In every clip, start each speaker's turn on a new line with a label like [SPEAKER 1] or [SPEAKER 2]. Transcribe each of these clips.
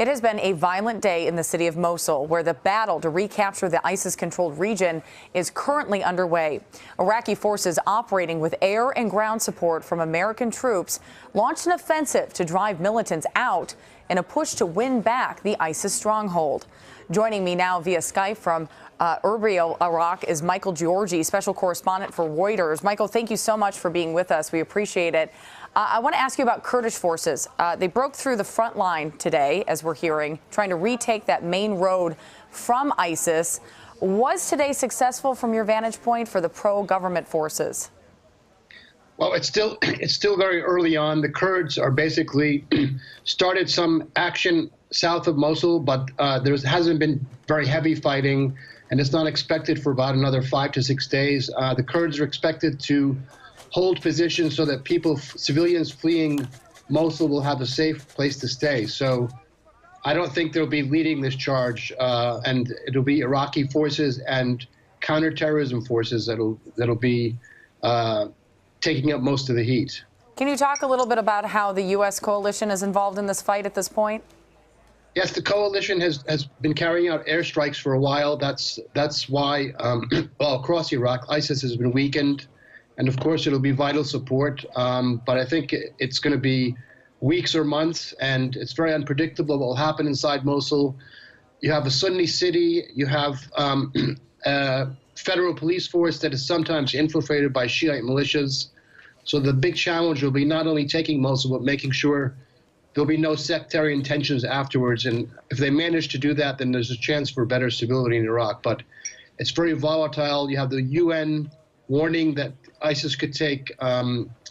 [SPEAKER 1] It has been a violent day in the city of Mosul, where the battle to recapture the ISIS-controlled region is currently underway. Iraqi forces operating with air and ground support from American troops launched an offensive to drive militants out in a push to win back the ISIS stronghold. Joining me now via Skype from Erbil, Iraq, is Michael Georgi, special correspondent for Reuters. Michael, thank you so much for being with us. We appreciate it. I want to ask you about Kurdish forces. They broke through the front line today, as we're hearing, trying to retake that main road from ISIS. Was today successful from your vantage point for the pro-government forces?
[SPEAKER 2] Well, it's still very early on. The Kurds are basically started some action south of Mosul, but there hasn't been very heavy fighting, and it's not expected for about another 5 to 6 days. The Kurds are expected to hold positions so that civilians fleeing Mosul will have a safe place to stay. So I don't think they'll be leading this charge, and it'll be Iraqi forces and counterterrorism forces that'll be taking up most of the heat.
[SPEAKER 1] Can you talk a little bit about how the U.S. coalition is involved in this fight at this point?
[SPEAKER 2] Yes, the coalition has been carrying out airstrikes for a while. That's why, well, across Iraq, ISIS has been weakened. And of course, it'll be vital support. But I think it's going to be weeks or months, and it's very unpredictable what will happen inside Mosul. You have a Sunni city. You have a federal police force that is sometimes infiltrated by Shiite militias. So the big challenge will be not only taking Mosul, but making sure there'll be no sectarian tensions afterwards. And if they manage to do that, then there's a chance for better stability in Iraq. But it's very volatile. You have the UN warning that ISIS could take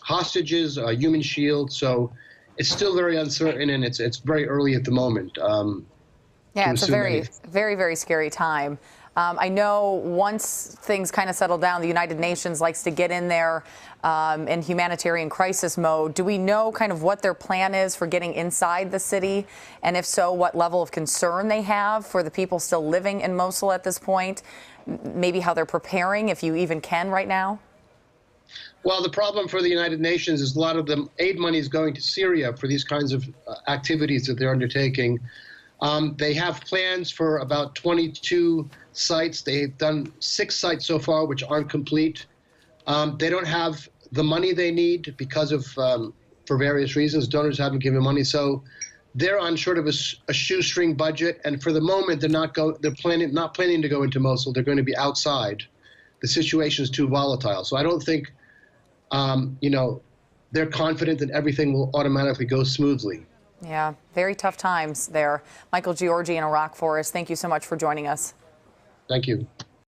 [SPEAKER 2] hostages, a human shield. So it's still very uncertain, and it's very early at the moment.
[SPEAKER 1] Yeah, it's a very scary time. I know once things kind of settle down, the United Nations likes to get in there in humanitarian crisis mode. Do we know kind of what their plan is for getting inside the city? And if so, what level of concern they have for the people still living in Mosul at this point? Maybe how they're preparing, if you even can right now?
[SPEAKER 2] Well, the problem for the United Nations is a lot of the aid money is going to Syria for these kinds of activities that they're undertaking. They have plans for about 22 sites. They've done 6 sites so far, which aren't complete. They don't have the money they need because of, for various reasons, donors haven't given money. So they're on sort of a shoestring budget. And for the moment, they're not planning to go into Mosul. They're going to be outside. The situation is too volatile. So I don't think, they're confident that everything will automatically go smoothly.
[SPEAKER 1] Yeah, very tough times there. Michael Georgi in Iraq for us. Thank you so much for joining us.
[SPEAKER 2] Thank you.